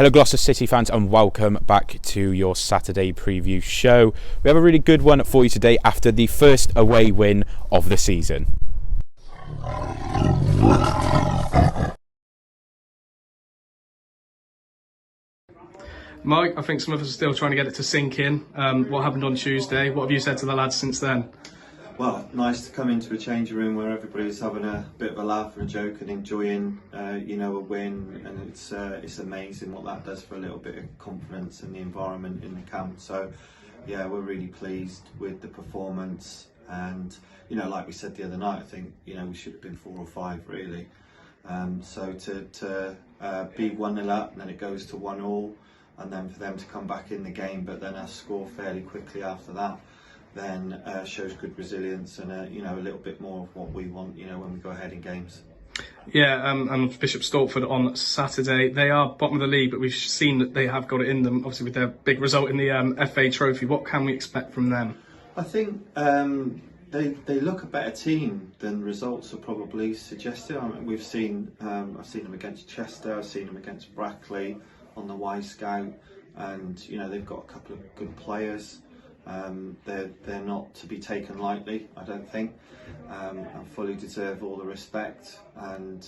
Hello Gloucester City fans and welcome back to your Saturday preview show. We have a really good one for you today after the first away win of the season. Mike, I think some of us are still trying to get it to sink in. What happened on Tuesday? What have you said to the lads since then? Well, nice to come into a changing room where everybody's having a bit of a laugh and a joke and enjoying, a win, and it's amazing what that does for a little bit of confidence in the environment in the camp. So, yeah, we're really pleased with the performance, and like we said the other night, I think we should have been 4 or 5 really. So to be 1-0 up and then it goes to 1-1, and then for them to come back in the game, but then us score fairly quickly after that, then shows good resilience and a little bit more of what we want when we go ahead in games. Yeah, and Bishop Stortford on Saturday. They are bottom of the league, but we've seen that they have got it in them, obviously with their big result in the FA Trophy. What can we expect from them? I think they look a better team than results are probably suggested. I mean, I've seen them against Chester, I've seen them against Brackley on the Y Scout, and they've got a couple of good players. They're not to be taken lightly, I don't think, and fully deserve all the respect. And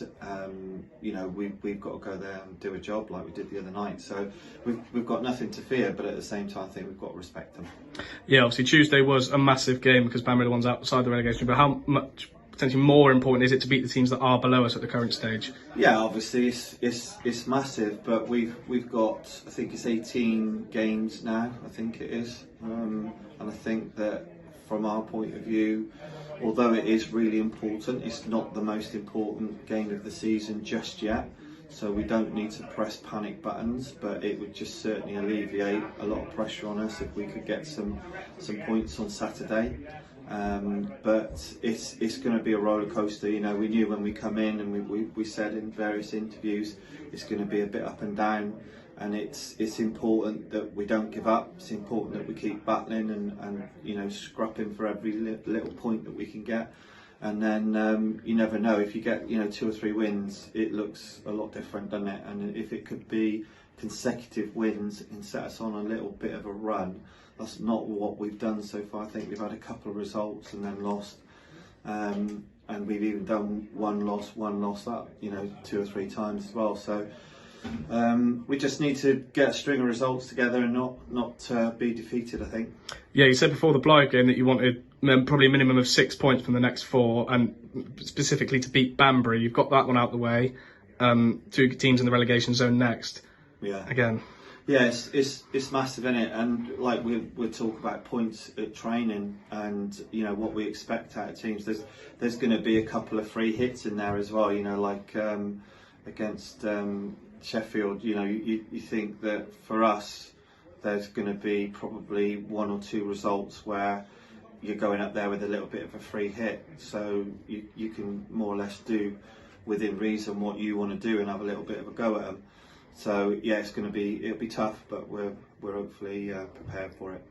we've got to go there and do a job like we did the other night. So we've got nothing to fear, but at the same time, I think we've got to respect them. Yeah, obviously Tuesday was a massive game because Banbury are the ones outside the relegation. But how much potentially more important is it to beat the teams that are below us at the current stage? Yeah, obviously it's massive, but we've got, I think it's 18 games now, I think it is, and I think that from our point of view, although it is really important, it's not the most important game of the season just yet, so we don't need to press panic buttons, but it would just certainly alleviate a lot of pressure on us if we could get some points on Saturday. But it's going to be a roller coaster. We knew when we come in, and we said in various interviews, it's going to be a bit up and down, and it's important that we don't give up. It's important that we keep battling and scrapping for every little point that we can get. And then you never know, if you get 2 or 3 wins, it looks a lot different, doesn't it? And if it could be consecutive wins and set us on a little bit of a run, that's not what we've done so far. I think we've had a couple of results and then lost, and we've even done one loss up 2 or 3 times as well. So we just need to get a string of results together and not be defeated, I think. Yeah, you said before the Blythe game that you wanted probably a minimum of 6 points from the next 4, and specifically to beat Banbury. You've got that one out the way. 2 teams in the relegation zone next. Yeah. Again. Yeah, it's massive, isn't it? And like we'll talk about points at training and what we expect out of teams. There's going to be a couple of free hits in there as well. Like against Sheffield. You think that for us there's going to be probably 1 or 2 results where you're going up there with a little bit of a free hit, so you can more or less do within reason what you want to do and have a little bit of a go at them. So yeah, it'll be tough, but we're hopefully prepared for it.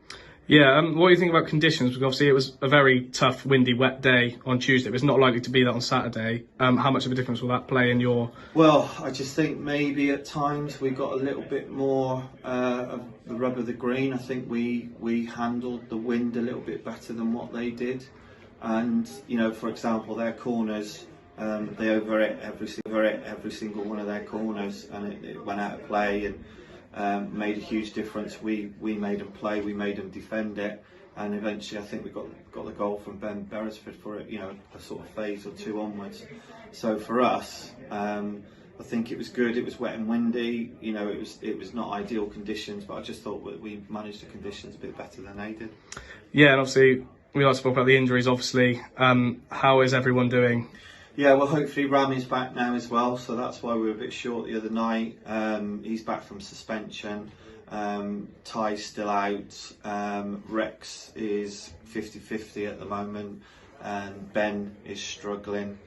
Yeah, what do you think about conditions? Because obviously it was a very tough, windy, wet day on Tuesday. It's not likely to be that on Saturday. How much of a difference will that play in your? Well, I just think maybe at times we got a little bit more of the rub of the green. I think we handled the wind a little bit better than what they did, and for example, their corners. They over it every single one of their corners, and it went out of play and made a huge difference. We made them play, we made them defend it, and eventually I think we got the goal from Ben Beresford for it, a sort of phase or 2 onwards. So for us, I think it was good. It was wet and windy. It was not ideal conditions, but I just thought we managed the conditions a bit better than they did. Yeah, and obviously we like to talk about the injuries. Obviously, how is everyone doing? Yeah, well, hopefully Rami's back now as well, so that's why we were a bit short the other night. He's back from suspension. Ty's still out. Rex is 50-50 at the moment, and Ben is struggling.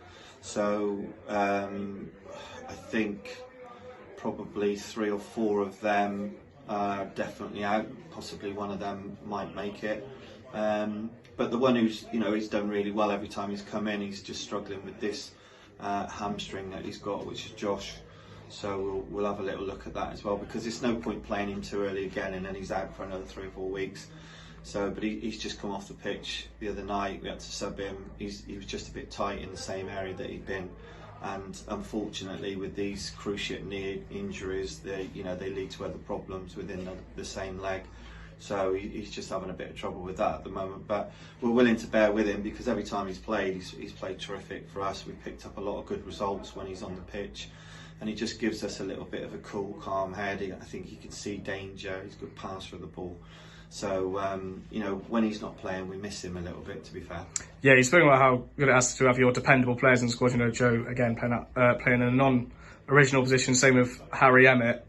So I think probably 3 or 4 of them are definitely out. Possibly one of them might make it. But the one who's he's done really well every time he's come in, he's just struggling with this hamstring that he's got, which is Josh. So we'll have a little look at that as well, because there's no point playing him too early again and then he's out for another 3 or 4 weeks. So, but he's just come off the pitch the other night. We had to sub him. He was just a bit tight in the same area that he'd been, and unfortunately, with these cruciate knee injuries, they lead to other problems within the same leg. So he's just having a bit of trouble with that at the moment. But we're willing to bear with him, because every time he's played terrific for us. We've picked up a lot of good results when he's on the pitch, and he just gives us a little bit of a cool, calm head. I think he can see danger. He's a good passer of the ball. So, when he's not playing, we miss him a little bit, to be fair. Yeah, you're speaking about how good it is to have your dependable players in the squad. Joe, again, playing in a non-original position, same with Harry Emmett.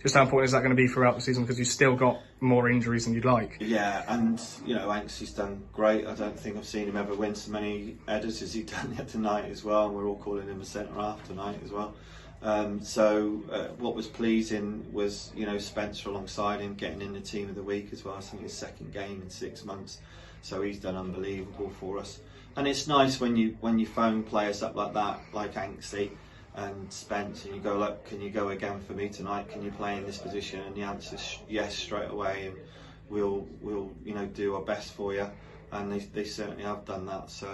Just how important is that going to be throughout the season, because you've still got more injuries than you'd like? Yeah, and, Anksy's done great. I don't think I've seen him ever win so many headers as he's done here tonight as well, and we're all calling him a centre-half tonight as well. What was pleasing was, Spencer alongside him, getting in the team of the week as well. I think his second game in 6 months, so he's done unbelievable for us. And it's nice when you phone players up like that, like Anksy and Spence, and you go, look, can you go again for me tonight? Can you play in this position? And the answer's yes straight away, and we'll do our best for you. And they certainly have done that. So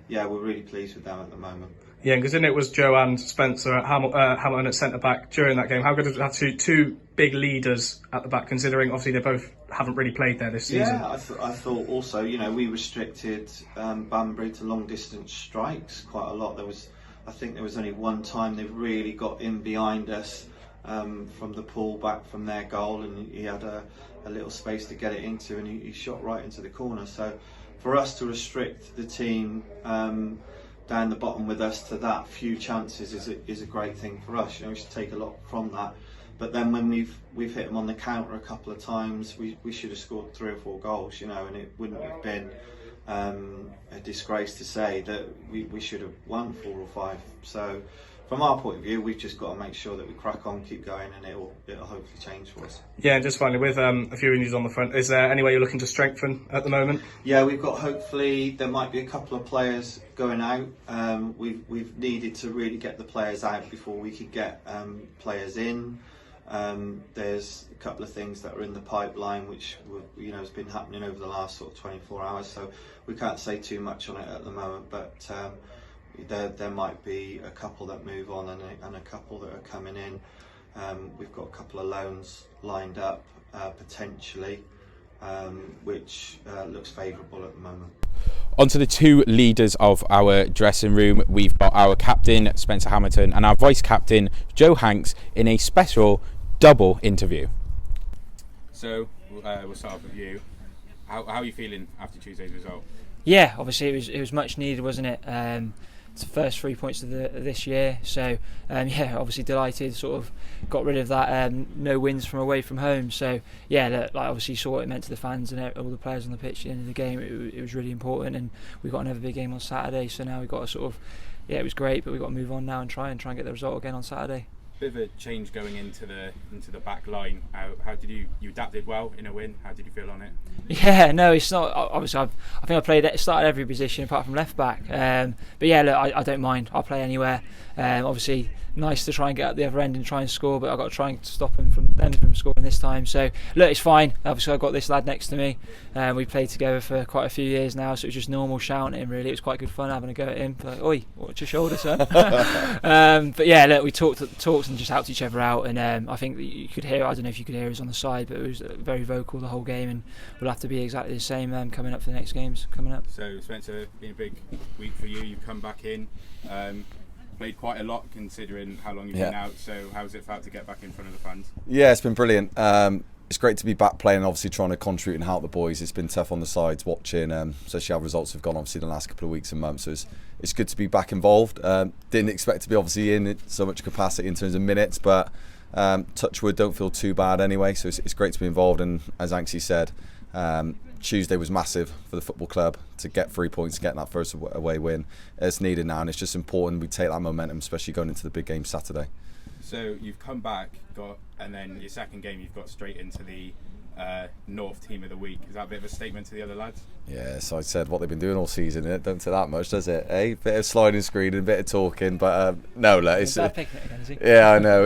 we're really pleased with them at the moment. Yeah, because it was Joe and Spencer at Hamilton at centre back during that game. How good is that? Two big leaders at the back, considering obviously they both haven't really played there this season. Yeah, I thought also, we restricted Banbury to long distance strikes quite a lot. I think there was only one time they really got in behind us from the pull back from their goal, and he had a little space to get it into, and he shot right into the corner. So for us to restrict the team down the bottom with us to that few chances is a great thing for us. We should take a lot from that. But then when we've hit them on the counter a couple of times, we should have scored 3 or 4 goals, and it wouldn't have been a disgrace to say that we should have won 4 or 5. So from our point of view, we've just got to make sure that we crack on, keep going, and it'll hopefully change for us. Yeah, and just finally, with a few injuries on the front, is there any way you're looking to strengthen at the moment? Yeah, we've got, hopefully there might be a couple of players going out. We've needed to really get the players out before we could get players in. There's a couple of things that are in the pipeline which has been happening over the last sort of 24 hours, so we can't say too much on it at the moment, but there might be a couple that move on and a couple that are coming in. We've got a couple of loans lined up potentially, which looks favourable at the moment. On to the 2 leaders of our dressing room. We've got our captain, Spencer Hamilton, and our vice captain, Joe Hanks, in a special double interview. So, we'll start off with you. How are you feeling after Tuesday's result? Yeah, obviously it was much needed, wasn't it? It's the first 3 points of this year, so obviously delighted. Sort of got rid of that no wins from away from home. So obviously saw what it meant to the fans and all the players on the pitch at the end of the game. It was really important, and we've got another big game on Saturday. So now we've got to it was great, but we've got to move on now and try and get the result again on Saturday. Bit of a change going into the back line. How did you adapted well in a win? How did you feel on it? Yeah, no, it's not. Obviously, I think I started every position apart from left back. But yeah, look, I don't mind. I'll play anywhere. Obviously, nice to try and get at the other end and try and score, but I've got to try and stop them from scoring this time. So look, it's fine. Obviously, I've got this lad next to me. We played together for quite a few years now, so it was just normal shouting at him. Really, it was quite good fun having a go at him. Like, oi, watch your shoulder, son. But yeah, look, we talked and just helped each other out, and I think that you could hear. I don't know if you could hear us on the side, but it was very vocal the whole game, and we'll have to be exactly the same coming up for the next games coming up. So Spencer, been a big week for you. You've come back in, played quite a lot considering how long you've been out. So how's it felt to get back in front of the fans? Yeah, it's been brilliant. It's great to be back playing, obviously trying to contribute and help the boys. It's been tough on the sides watching, especially how results have gone obviously the last couple of weeks and months. So it's good to be back involved. Didn't expect to be obviously in so much capacity in terms of minutes, but touch wood, don't feel too bad anyway. So it's great to be involved, and as Anksy said, Tuesday was massive for the football club to get 3 points, getting that first away win. It's needed now, and it's just important we take that momentum, especially going into the big game Saturday. So you've come back, and then your second game you've got straight into the North Team of the Week. Is that a bit of a statement to the other lads? Yeah, so I said what they've been doing all season. It don't say that much, does it? Eh? Bit of sliding screen and a bit of talking, but no, it's Picking it again, is he? yeah, I know.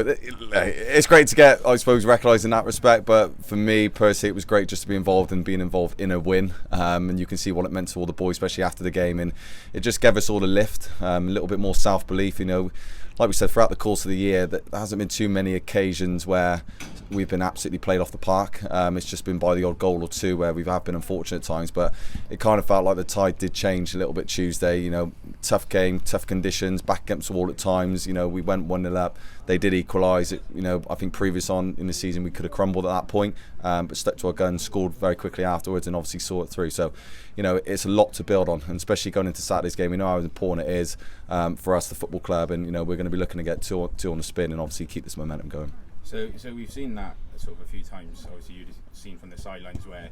It's great to get, I suppose, recognised in that respect. But for me personally, it was great just to be involved and being involved in a win. And you can see what it meant to all the boys, especially after the game, and it just gave us all a lift, a little bit more self-belief. You know, like we said, throughout the course of the year, there hasn't been too many occasions where we've been absolutely played off the park. It's just been by the odd goal or two where we have been unfortunate at times, but it kind of felt like the tide did change a little bit Tuesday. You know, tough game, tough conditions, back against the wall at times. You know, we went 1-0 up. They did equalise it. You know, I think previous on in the season we could have crumbled at that point, but stuck to our guns, scored very quickly afterwards, and obviously saw it through. So, you know, it's a lot to build on, and especially going into Saturday's game, we know how important it is for us, the football club, and you know we're going to be looking to get two on the spin and obviously keep this momentum going. So we've seen that sort of a few times. Obviously, you've seen from the sidelines where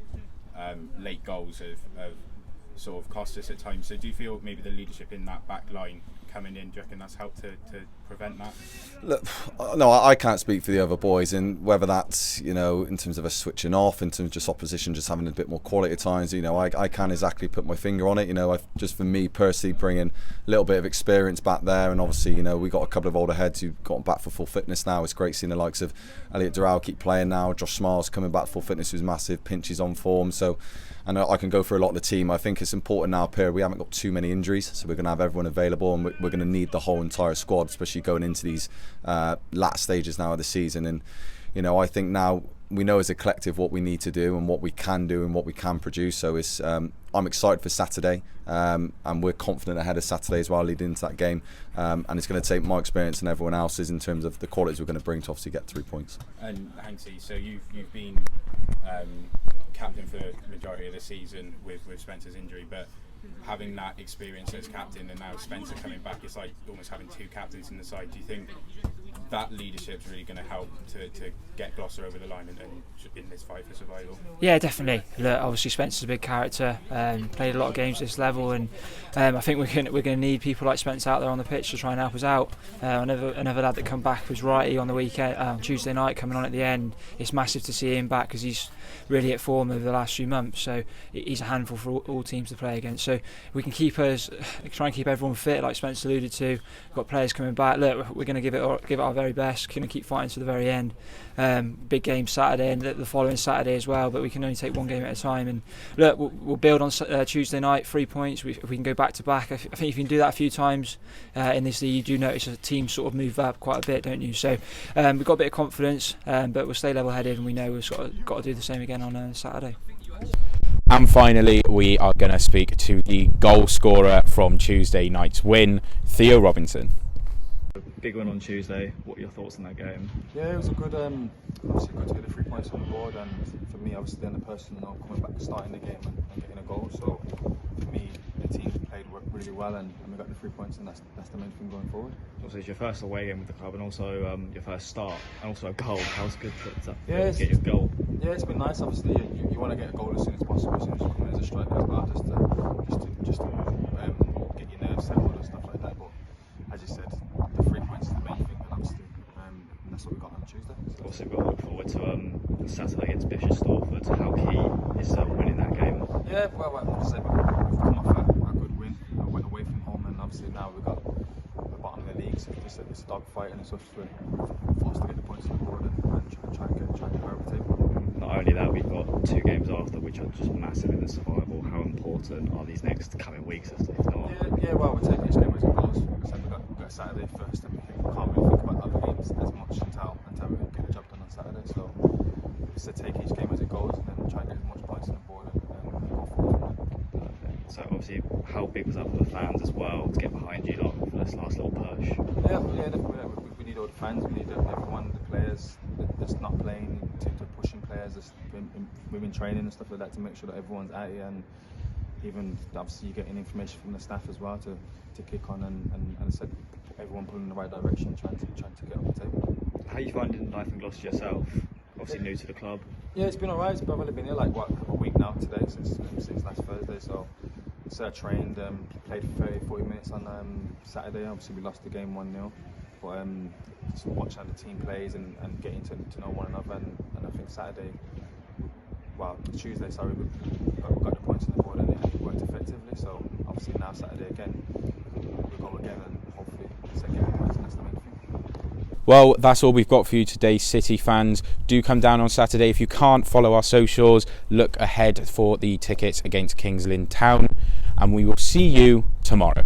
late goals have sort of cost us at times. So do you feel maybe the leadership in that back line coming in, do you reckon that's helped to prevent that? Look, no, I can't speak for the other boys, and whether that's, you know, in terms of us switching off, in terms of just opposition just having a bit more quality at times, you know, I can't exactly put my finger on it. You know, just for me personally, bringing a little bit of experience back there, and obviously, you know, we got a couple of older heads who've gotten back for full fitness now. It's great seeing the likes of Elliot Doral keep playing now, Josh Smiles coming back full fitness, who's massive, Pinchy's on form, so. And I can go through a lot of the team. I think it's important now, Per, we haven't got too many injuries, so we're going to have everyone available, and we're going to need the whole entire squad, especially going into these last stages now of the season. And you know, I think now we know as a collective what we need to do and what we can do and what we can produce. So it's I'm excited for Saturday, and we're confident ahead of Saturday as well, leading into that game. And it's going to take my experience and everyone else's in terms of the qualities we're going to bring to obviously get 3 points. And Hanksy, so you've been captain for the majority of the season with Spencer's injury, but having that experience as captain and now Spencer coming back, it's like almost having two captains in the side. Do you think that leadership's really going to help to get Gloucester over the line and in this fight for survival? Yeah, definitely. Look, obviously Spencer's a big character, played a lot of games at this level, and I think we're going to need people like Spencer out there on the pitch to try and help us out. Another lad that come back was Righty on the weekend, Tuesday night, coming on at the end. It's massive to see him back because he's really at form over the last few months, so he's a handful for all teams to play against. So we can try and keep everyone fit, like Spencer alluded to. We've got players coming back. Look, we're going to give it our very best. Going to keep fighting to the very end. Big game Saturday and the following Saturday as well, but we can only take one game at a time. And look, we'll build on Tuesday night, 3 points. If we can go back to back, I think if you can do that a few times in this league, you do notice a team sort of move up quite a bit, don't you? So we've got a bit of confidence, but we'll stay level-headed, and we know we've sort of got to do the same again on Saturday. And finally, we are going to speak to the goal scorer from Tuesday night's win, Theo Robinson. Big win on Tuesday. What are your thoughts on that game? Yeah, it was a good, obviously good to get the 3 points on the board, and for me, obviously, then the person coming back, starting the game and getting a goal. So for me, the team played really well, and we got the 3 points, and that's the main thing going forward. Also, it's your first away game with the club, and also your first start, and also a goal. How's good to get your goal? Yeah, it's been nice. Obviously, you want to get a goal as soon as possible, as soon as you come in as a striker as well, just to get your nerves settled and stuff like that. But as you said, the 3 points is the main thing, and obviously, that's what we got on Tuesday. So. Also, we've got to look forward to Saturday against Bishop Stortford. How key is winning that game? Yeah, well, like I said, we've come off a good win. We went away from home, and obviously now we've got the bottom of the league. So it's a dog fight, and it's just for us to get the points on the board and try and get over the table. Not only that, we've got 2 games after, which are just massive in the survival. How important are these next coming weeks, if not? Yeah, well, we're taking each game as it goes. Like I said, we've got Saturday first, and we can't really think about the other games as much until we get the job done on Saturday. So it's to take each game as it goes, and then try and get as much points on the board and go forward from there. So obviously, how big was that for the fans as well to get behind you lot for this last little push? Yeah, we need all the fans. We need everyone, the players that's not playing, to pushing players. We've been training and stuff like that to make sure that everyone's at it, and even obviously you're getting information from the staff as well to kick on and as I said, everyone pulling in the right direction, trying to get up the table. How are you finding life in Gloucester yourself? Obviously new to the club. Yeah, it's been alright. I've only been here like a week now today, since last Thursday. So I trained, played 40 minutes on Saturday. Obviously we lost the game 1-0, but just watching how the team plays and getting to know one another, and I think Saturday Tuesday, sorry, we got the points on the board and it worked effectively. So obviously now Saturday again, we go again and hopefully get the points, and that's the main thing. Well, that's all we've got for you today, City fans. Do come down on Saturday. If you can't follow our socials, look ahead for the tickets against Kings Lynn Town, and we will see you tomorrow.